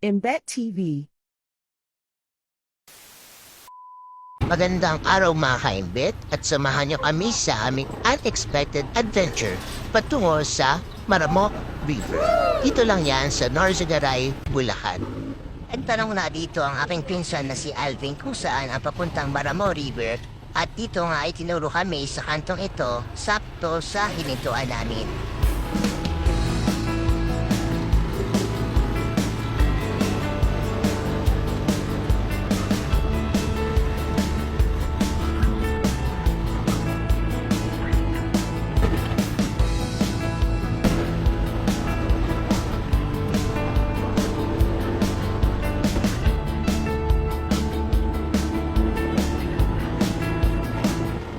Embet TV. Magandang araw mga kaimbit at samahan niyo kami sa aming unexpected adventure patungo sa Maramok River. Dito lang yan sa Norzagaray, Bulacan. Nagtanong na dito ang aking pinsan na si Alvin kung saan ang papuntang Maramok River at dito nga ay tinuro kami sa kantong ito sakto sa hinintuan namin.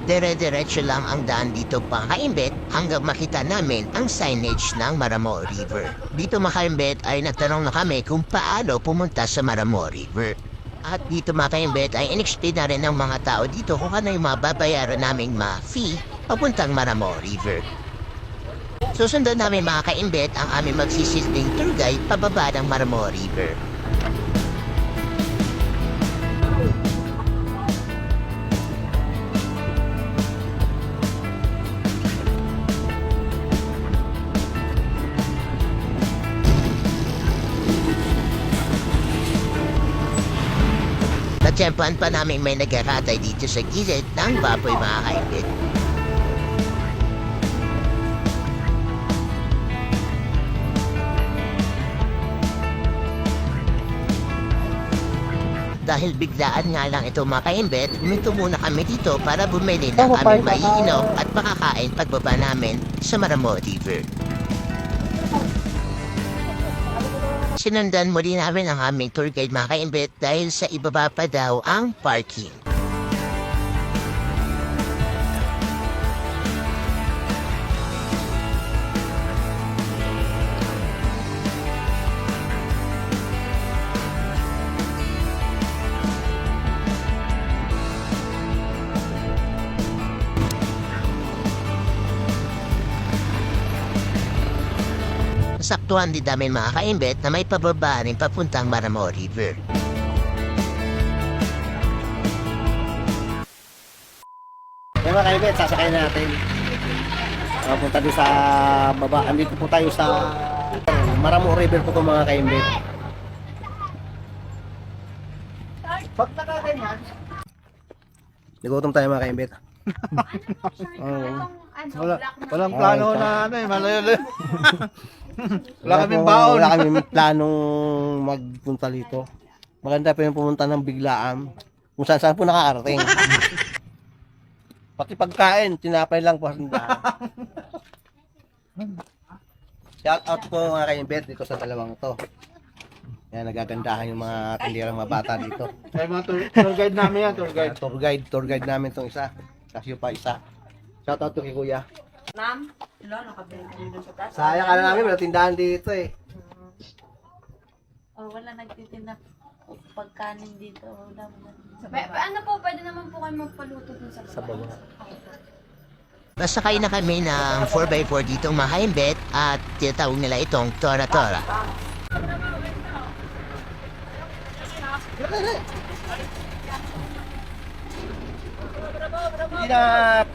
Dire-diretso lang ang daan dito pa kaimbet hanggang makita namin ang signage ng Maramo River. Dito mga kaimbet ay nagtanong na kami kung paano pumunta sa Maramo River. At dito mga kaimbet ay in-explain na rin ng mga tao dito kung ano yung mga babayaran naming mga fee papuntang Maramo River. Susundan namin mga kaimbet ang aming magsisilbing tour guide pababa ng Maramo River. Natsyempohan pa namin may nagkaratay dito sa gilid ng baboy mga kaimbit. Dahil biglaan nga lang ito mga kaimbit, huminto muna kami dito para bumili ng aming maiinom at makakain pagbaba namin sa Maramo River. Sinundan muli namin ang aming tour guide mga kaimbit dahil sa ibaba pa daw ang parking. Saktuhan din namin mga kaimbet na may pababa rin papuntang Maramo River. Kaya mga kaimbet, sasakay na natin. Punta doon sa baba. Andito po tayo sa Maramo River po mga kaimbet. Pag nakaganyan, nagutom tayo mga kaimbet. Walang plano na ano eh, malayo. Wala kaming baon. Wala kaming planong magpunta dito. Maganda pa yung pumunta ng biglaan. Kung saan po nakakarating. Pati pagkain, tinapay lang po. Shout out po mga kaimbet dito sa dalawang to. Yan, nagagandahan yung mga tindirang mga bata dito. Ay, mga tour guide namin yan, Tour guide namin tong isa. Kasi pa isa. Shout out to kay Kuya. Ma'am, hello, nakabili kami doon sa taas. Sayang ka na namin, wala tindahan dito eh. Oh, wala nagtitinda pagkanin dito. Wala. Ano po, pwede naman po kayo magpaluto dun sa baba. Nasakay na kami ng 4x4 dito mga kaimbet at tinatawag nila itong Tora-Tora. Hindi na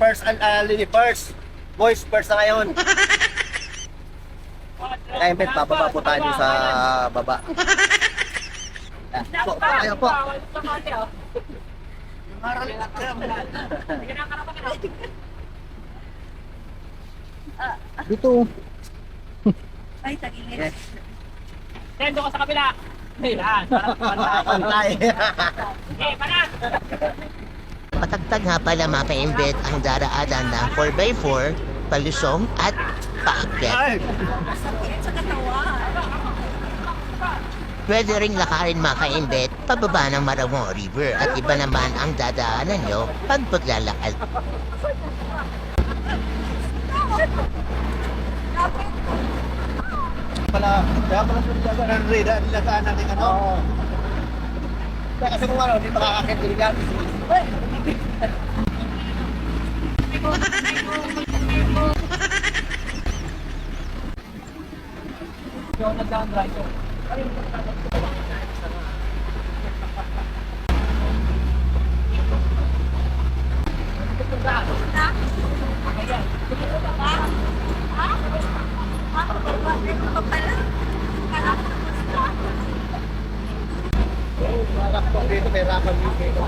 first and only first. Boys first na ngayon. Kaya bet, bababa po tayo sa baba. Po, tayo po. Dito. Ay, tagilid. Yes. Tendo ka sa kabila. Yan. Pantay. Okay, panas. Patagtag nga pala mga kaimbet ang daraanan ng 4x4, palusong at paakyat. Sa katawan. Pwede ring lakarin mga kaimbet pababa ng Maramo River at iba naman ang dadaanan nyo pag paglalakad. Kaya pala sa Rida, nilataan natin ano? Oo. Kasi kung ano, hindi makakakit diligan. Yung nag-down drive. Perapan dito.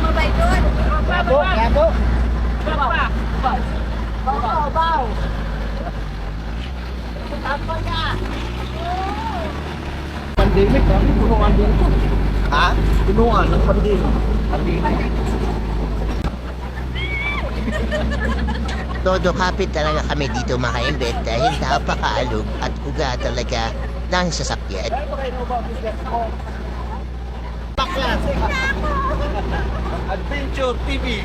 Mabay doon. Bravo, bravo. Pandemic, punuan dito. Ha? Punuan ng pandemic. Todo kapit talaga kami dito mga kaimbet dahil napakaalog at uga talaga ng sasakyan. Adventure TV.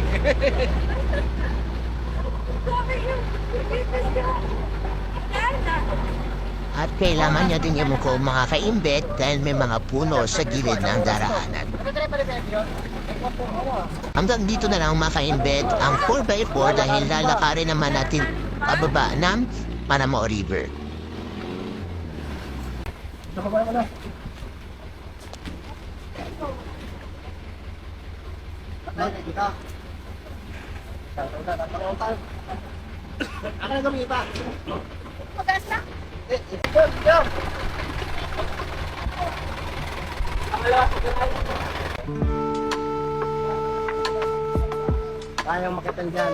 At kailangan nyo din yung ko mga kaimbet dahil may mga puno sa gilid ng daraanan. Hanggang dito na lang mga kaimbet ang 4x4 dahil lalakarin naman natin pababa ng Manamo River. Ako na kami iba. Maganda. Kayang makitan dyan.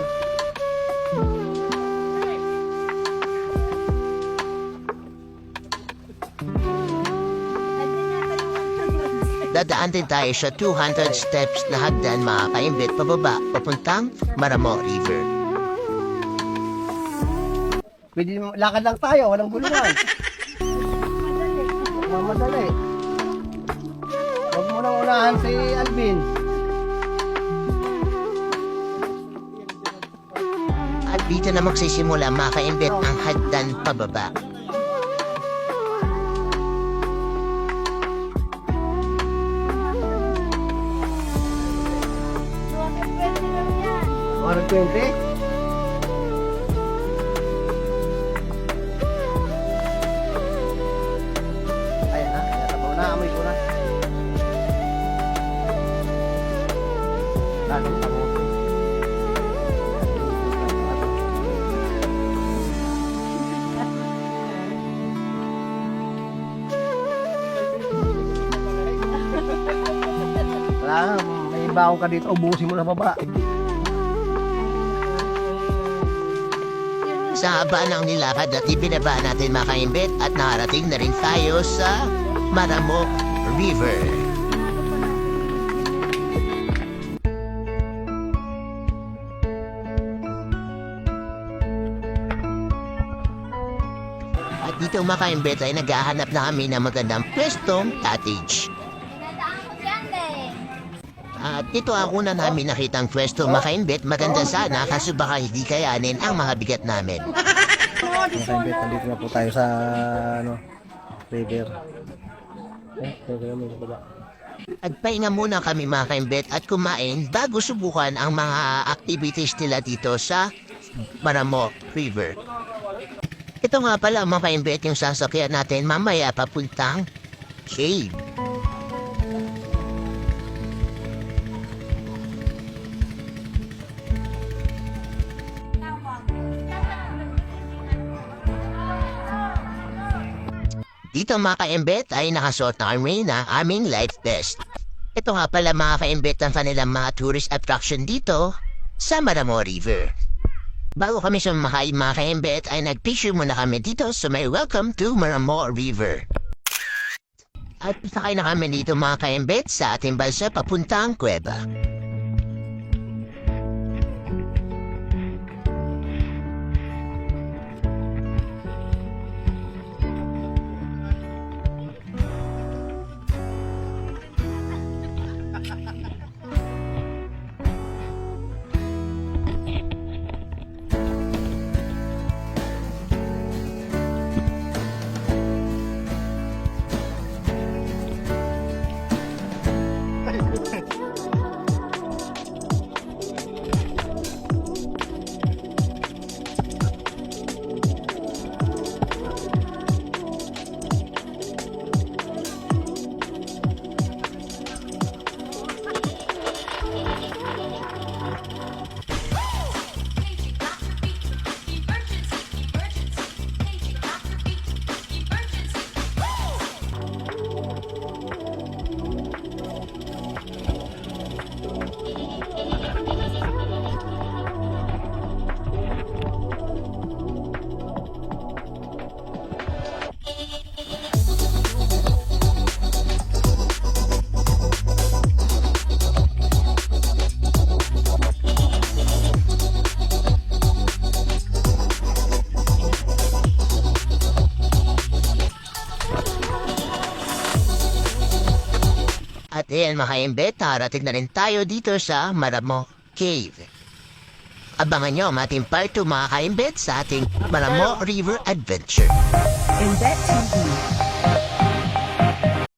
Dadaan din tayo sa 200 steps na hagdan mga kaimbet pababa papuntang Maramo River. Pwede lakad lang tayo, walang gulungan. Mamadali. Huwag mo nang unahan si Alvin. At dito na magsisimula mga kaimbet ang hagdan pababa. Orang 20. Ayan na, tabaw na, amoy ko na. Lalong tabaw. Wala, may baon ka dito, ubusin mo na baba. Sa haba ng nilakad at ibinaba natin mga kaimbet at nakarating na rin tayo sa Maramo River. At dito mga kaimbet ay naghahanap na kami ng magandang pwestong cottage. Pinadaan ko dyan eh. At ito ang una namin nakitang pwesto mga kaimbet. Maganda sana kaso baka hindi kayanin ang mga bigat namin. Mga kaimbet, nandito na po tayo sa river. At pahinga muna kami mga kaimbet at kumain bago subukan ang mga activities nila dito sa Maramo River. Ito nga pala mga kaimbet yung sasakyan natin mamaya papuntang cave. Dito mga ka-embet ay nakasuot na kami na aming life vest. Ito nga pala mga ka-embet ang kanilang mga tourist attraction dito sa Maramo River. Bago kami sumakay mga ka-embet ay nag-picture muna kami dito sa may welcome to Maramo River. At sakay na kami dito mga ka-embet sa ating balsa papuntang kuweba. At ayan mga kaimbet, tarating na rin tayo dito sa Maramo Cave. Abangan nyo ang ating part 2 mga kaimbet sa ating Maramo River Adventure. Embed TV.